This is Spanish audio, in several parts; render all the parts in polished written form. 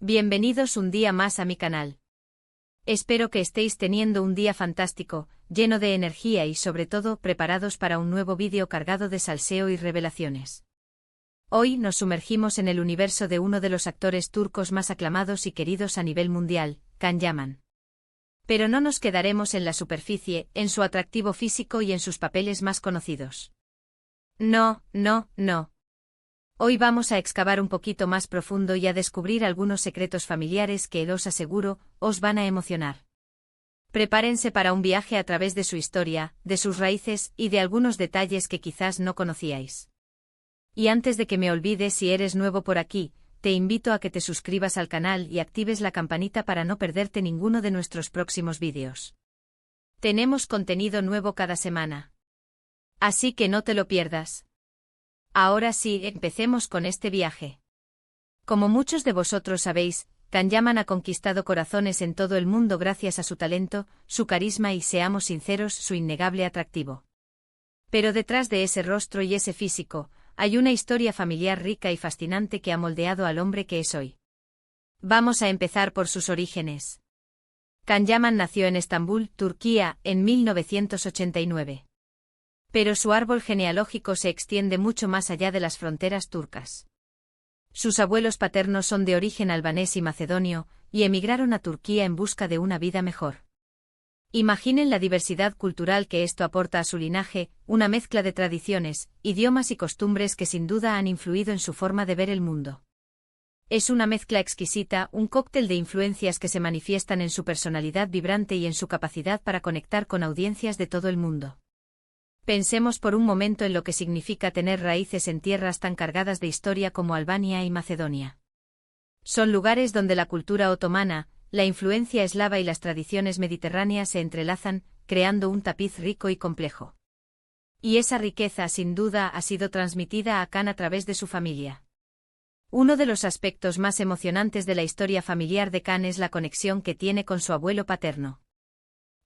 Bienvenidos un día más a mi canal. Espero que estéis teniendo un día fantástico, lleno de energía y sobre todo preparados para un nuevo vídeo cargado de salseo y revelaciones. Hoy nos sumergimos en el universo de uno de los actores turcos más aclamados y queridos a nivel mundial, Can Yaman. Pero no nos quedaremos en la superficie, en su atractivo físico y en sus papeles más conocidos. No. Hoy vamos a excavar un poquito más profundo y a descubrir algunos secretos familiares que, os aseguro, os van a emocionar. Prepárense para un viaje a través de su historia, de sus raíces y de algunos detalles que quizás no conocíais. Y antes de que me olvide, si eres nuevo por aquí, te invito a que te suscribas al canal y actives la campanita para no perderte ninguno de nuestros próximos vídeos. Tenemos contenido nuevo cada semana. Así que no te lo pierdas. Ahora sí, empecemos con este viaje. Como muchos de vosotros sabéis, Can Yaman ha conquistado corazones en todo el mundo gracias a su talento, su carisma y, seamos sinceros, su innegable atractivo. Pero detrás de ese rostro y ese físico, hay una historia familiar rica y fascinante que ha moldeado al hombre que es hoy. Vamos a empezar por sus orígenes. Can Yaman nació en Estambul, Turquía, en 1989. Pero su árbol genealógico se extiende mucho más allá de las fronteras turcas. Sus abuelos paternos son de origen albanés y macedonio, y emigraron a Turquía en busca de una vida mejor. Imaginen la diversidad cultural que esto aporta a su linaje, una mezcla de tradiciones, idiomas y costumbres que sin duda han influido en su forma de ver el mundo. Es una mezcla exquisita, un cóctel de influencias que se manifiestan en su personalidad vibrante y en su capacidad para conectar con audiencias de todo el mundo. Pensemos por un momento en lo que significa tener raíces en tierras tan cargadas de historia como Albania y Macedonia. Son lugares donde la cultura otomana, la influencia eslava y las tradiciones mediterráneas se entrelazan, creando un tapiz rico y complejo. Y esa riqueza sin duda ha sido transmitida a Can a través de su familia. Uno de los aspectos más emocionantes de la historia familiar de Can es la conexión que tiene con su abuelo paterno.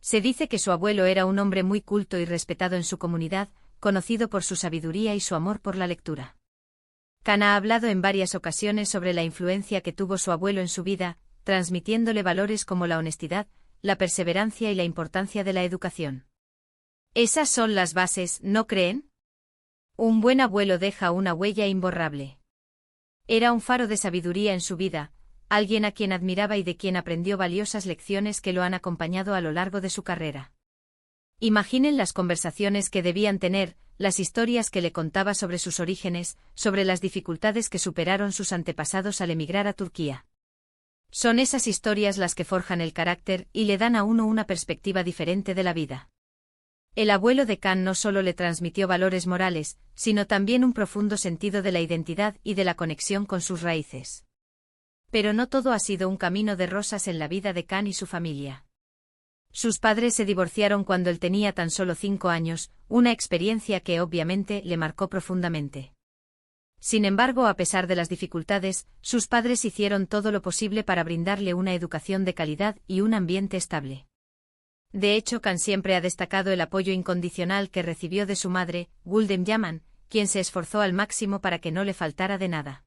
Se dice que su abuelo era un hombre muy culto y respetado en su comunidad, conocido por su sabiduría y su amor por la lectura. Can ha hablado en varias ocasiones sobre la influencia que tuvo su abuelo en su vida, transmitiéndole valores como la honestidad, la perseverancia y la importancia de la educación. Esas son las bases, ¿no creen? Un buen abuelo deja una huella imborrable. Era un faro de sabiduría en su vida, alguien a quien admiraba y de quien aprendió valiosas lecciones que lo han acompañado a lo largo de su carrera. Imaginen las conversaciones que debían tener, las historias que le contaba sobre sus orígenes, sobre las dificultades que superaron sus antepasados al emigrar a Turquía. Son esas historias las que forjan el carácter y le dan a uno una perspectiva diferente de la vida. El abuelo de Can no solo le transmitió valores morales, sino también un profundo sentido de la identidad y de la conexión con sus raíces. Pero no todo ha sido un camino de rosas en la vida de Can y su familia. Sus padres se divorciaron cuando él tenía tan solo 5 años, una experiencia que obviamente le marcó profundamente. Sin embargo, a pesar de las dificultades, sus padres hicieron todo lo posible para brindarle una educación de calidad y un ambiente estable. De hecho, Can siempre ha destacado el apoyo incondicional que recibió de su madre, Gulden Yaman, quien se esforzó al máximo para que no le faltara de nada.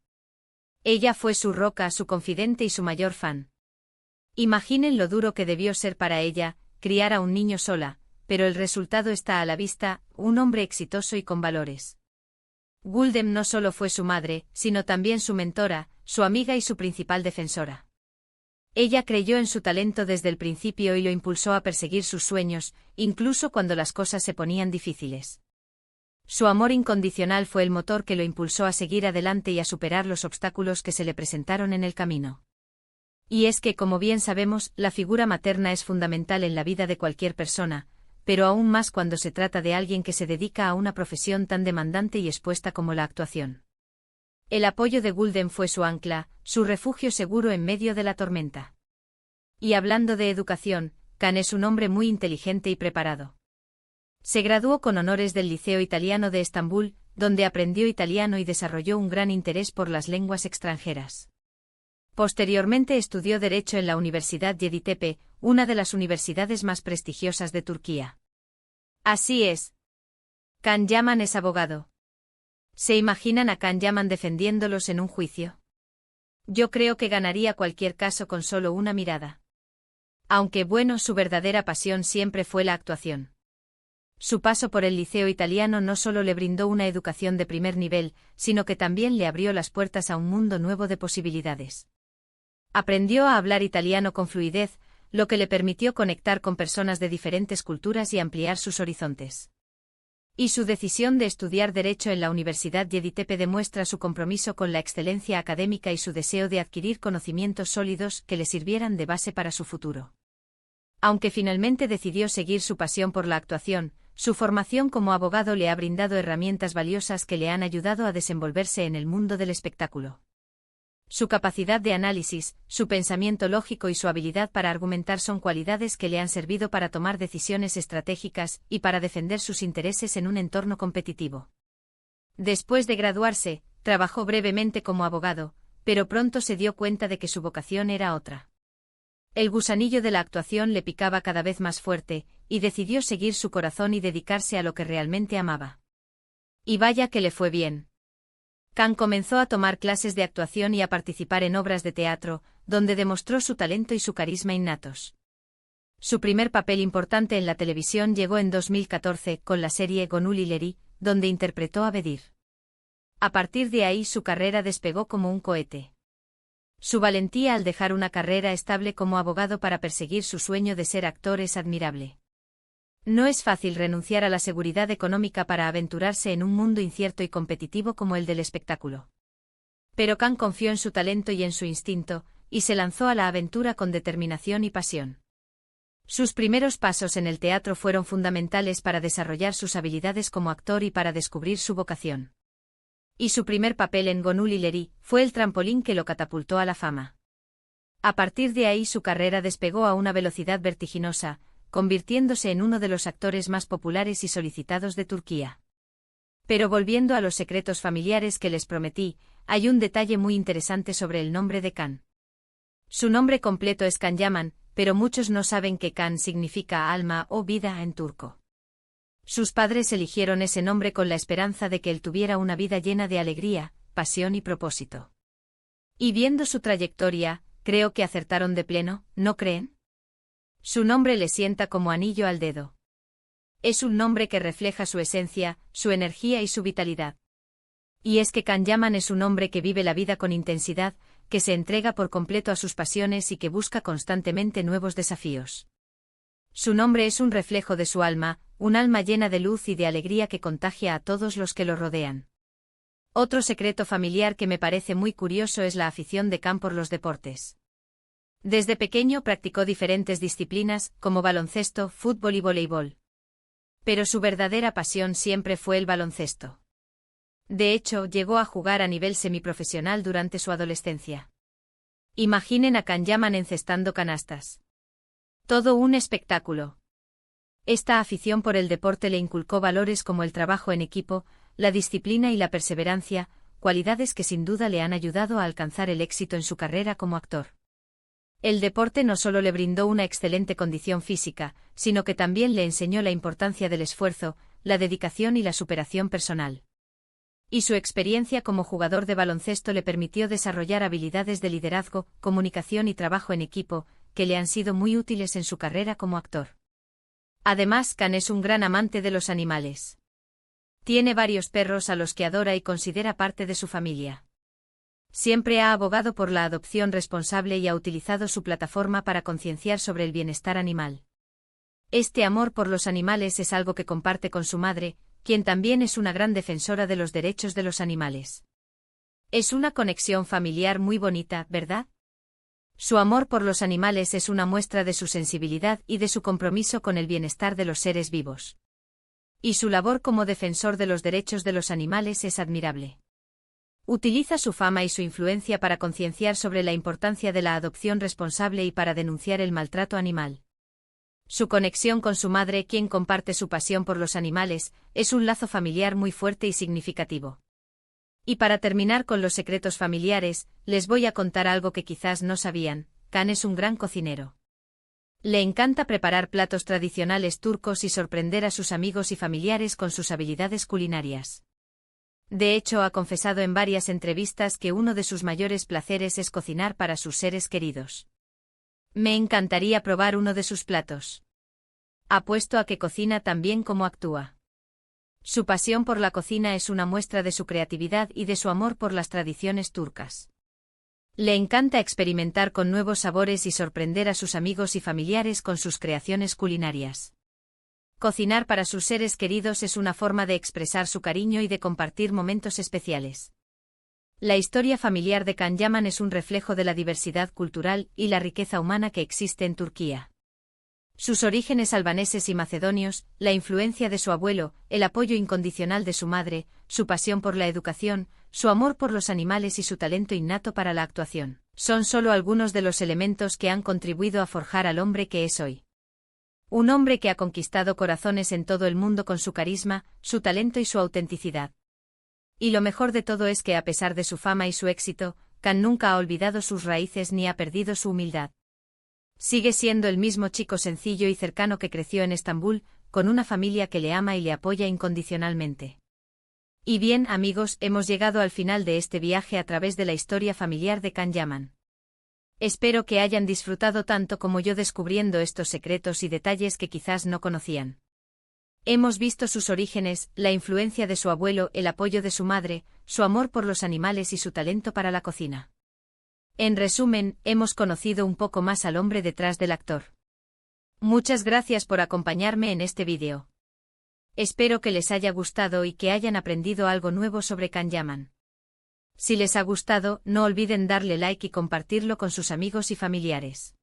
Ella fue su roca, su confidente y su mayor fan. Imaginen lo duro que debió ser para ella, criar a un niño sola, pero el resultado está a la vista, un hombre exitoso y con valores. Gulden no solo fue su madre, sino también su mentora, su amiga y su principal defensora. Ella creyó en su talento desde el principio y lo impulsó a perseguir sus sueños, incluso cuando las cosas se ponían difíciles. Su amor incondicional fue el motor que lo impulsó a seguir adelante y a superar los obstáculos que se le presentaron en el camino. Y es que, como bien sabemos, la figura materna es fundamental en la vida de cualquier persona, pero aún más cuando se trata de alguien que se dedica a una profesión tan demandante y expuesta como la actuación. El apoyo de Gulden fue su ancla, su refugio seguro en medio de la tormenta. Y hablando de educación, Can es un hombre muy inteligente y preparado. Se graduó con honores del Liceo Italiano de Estambul, donde aprendió italiano y desarrolló un gran interés por las lenguas extranjeras. Posteriormente estudió Derecho en la Universidad Yeditepe, una de las universidades más prestigiosas de Turquía. Así es. Can Yaman es abogado. ¿Se imaginan a Can Yaman defendiéndolos en un juicio? Yo creo que ganaría cualquier caso con solo una mirada. Aunque bueno, su verdadera pasión siempre fue la actuación. Su paso por el Liceo Italiano no solo le brindó una educación de primer nivel, sino que también le abrió las puertas a un mundo nuevo de posibilidades. Aprendió a hablar italiano con fluidez, lo que le permitió conectar con personas de diferentes culturas y ampliar sus horizontes. Y su decisión de estudiar Derecho en la Universidad Yeditepe demuestra su compromiso con la excelencia académica y su deseo de adquirir conocimientos sólidos que le sirvieran de base para su futuro. Aunque finalmente decidió seguir su pasión por la actuación, su formación como abogado le ha brindado herramientas valiosas que le han ayudado a desenvolverse en el mundo del espectáculo. Su capacidad de análisis, su pensamiento lógico y su habilidad para argumentar son cualidades que le han servido para tomar decisiones estratégicas y para defender sus intereses en un entorno competitivo. Después de graduarse, trabajó brevemente como abogado, pero pronto se dio cuenta de que su vocación era otra. El gusanillo de la actuación le picaba cada vez más fuerte, y decidió seguir su corazón y dedicarse a lo que realmente amaba. Y vaya que le fue bien. Can comenzó a tomar clases de actuación y a participar en obras de teatro, donde demostró su talento y su carisma innatos. Su primer papel importante en la televisión llegó en 2014 con la serie Gonuli Leri, donde interpretó a Bedir. A partir de ahí su carrera despegó como un cohete. Su valentía al dejar una carrera estable como abogado para perseguir su sueño de ser actor es admirable. No es fácil renunciar a la seguridad económica para aventurarse en un mundo incierto y competitivo como el del espectáculo. Pero Can confió en su talento y en su instinto, y se lanzó a la aventura con determinación y pasión. Sus primeros pasos en el teatro fueron fundamentales para desarrollar sus habilidades como actor y para descubrir su vocación. Y su primer papel en Gonuli Leri fue el trampolín que lo catapultó a la fama. A partir de ahí su carrera despegó a una velocidad vertiginosa, convirtiéndose en uno de los actores más populares y solicitados de Turquía. Pero volviendo a los secretos familiares que les prometí, hay un detalle muy interesante sobre el nombre de Can. Su nombre completo es Can Yaman, pero muchos no saben que Can significa alma o vida en turco. Sus padres eligieron ese nombre con la esperanza de que él tuviera una vida llena de alegría, pasión y propósito. Y viendo su trayectoria, creo que acertaron de pleno, ¿no creen? Su nombre le sienta como anillo al dedo. Es un nombre que refleja su esencia, su energía y su vitalidad. Y es que Can Yaman es un hombre que vive la vida con intensidad, que se entrega por completo a sus pasiones y que busca constantemente nuevos desafíos. Su nombre es un reflejo de su alma, un alma llena de luz y de alegría que contagia a todos los que lo rodean. Otro secreto familiar que me parece muy curioso es la afición de Can por los deportes. Desde pequeño practicó diferentes disciplinas, como baloncesto, fútbol y voleibol. Pero su verdadera pasión siempre fue el baloncesto. De hecho, llegó a jugar a nivel semiprofesional durante su adolescencia. Imaginen a Can Yaman encestando canastas. Todo un espectáculo. Esta afición por el deporte le inculcó valores como el trabajo en equipo, la disciplina y la perseverancia, cualidades que sin duda le han ayudado a alcanzar el éxito en su carrera como actor. El deporte no solo le brindó una excelente condición física, sino que también le enseñó la importancia del esfuerzo, la dedicación y la superación personal. Y su experiencia como jugador de baloncesto le permitió desarrollar habilidades de liderazgo, comunicación y trabajo en equipo, que le han sido muy útiles en su carrera como actor. Además, Can es un gran amante de los animales. Tiene varios perros a los que adora y considera parte de su familia. Siempre ha abogado por la adopción responsable y ha utilizado su plataforma para concienciar sobre el bienestar animal. Este amor por los animales es algo que comparte con su madre, quien también es una gran defensora de los derechos de los animales. Es una conexión familiar muy bonita, ¿verdad? Su amor por los animales es una muestra de su sensibilidad y de su compromiso con el bienestar de los seres vivos. Y su labor como defensor de los derechos de los animales es admirable. Utiliza su fama y su influencia para concienciar sobre la importancia de la adopción responsable y para denunciar el maltrato animal. Su conexión con su madre, quien comparte su pasión por los animales, es un lazo familiar muy fuerte y significativo. Y para terminar con los secretos familiares, les voy a contar algo que quizás no sabían: Can es un gran cocinero. Le encanta preparar platos tradicionales turcos y sorprender a sus amigos y familiares con sus habilidades culinarias. De hecho, ha confesado en varias entrevistas que uno de sus mayores placeres es cocinar para sus seres queridos. Me encantaría probar uno de sus platos. Apuesto a que cocina tan bien como actúa. Su pasión por la cocina es una muestra de su creatividad y de su amor por las tradiciones turcas. Le encanta experimentar con nuevos sabores y sorprender a sus amigos y familiares con sus creaciones culinarias. Cocinar para sus seres queridos es una forma de expresar su cariño y de compartir momentos especiales. La historia familiar de Can Yaman es un reflejo de la diversidad cultural y la riqueza humana que existe en Turquía. Sus orígenes albaneses y macedonios, la influencia de su abuelo, el apoyo incondicional de su madre, su pasión por la educación, su amor por los animales y su talento innato para la actuación, son solo algunos de los elementos que han contribuido a forjar al hombre que es hoy. Un hombre que ha conquistado corazones en todo el mundo con su carisma, su talento y su autenticidad. Y lo mejor de todo es que a pesar de su fama y su éxito, Can nunca ha olvidado sus raíces ni ha perdido su humildad. Sigue siendo el mismo chico sencillo y cercano que creció en Estambul, con una familia que le ama y le apoya incondicionalmente. Y bien, amigos, hemos llegado al final de este viaje a través de la historia familiar de Can Yaman. Espero que hayan disfrutado tanto como yo descubriendo estos secretos y detalles que quizás no conocían. Hemos visto sus orígenes, la influencia de su abuelo, el apoyo de su madre, su amor por los animales y su talento para la cocina. En resumen, hemos conocido un poco más al hombre detrás del actor. Muchas gracias por acompañarme en este vídeo. Espero que les haya gustado y que hayan aprendido algo nuevo sobre Can Yaman. Si les ha gustado, no olviden darle like y compartirlo con sus amigos y familiares.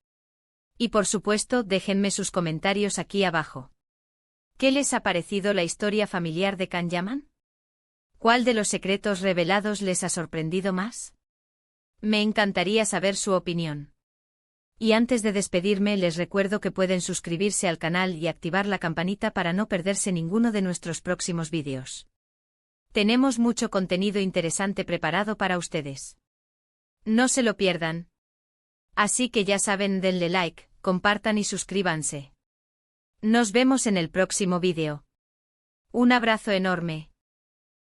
Y por supuesto, déjenme sus comentarios aquí abajo. ¿Qué les ha parecido la historia familiar de Can Yaman? ¿Cuál de los secretos revelados les ha sorprendido más? Me encantaría saber su opinión. Y antes de despedirme les recuerdo que pueden suscribirse al canal y activar la campanita para no perderse ninguno de nuestros próximos vídeos. Tenemos mucho contenido interesante preparado para ustedes. No se lo pierdan. Así que ya saben, denle like, compartan y suscríbanse. Nos vemos en el próximo vídeo. Un abrazo enorme.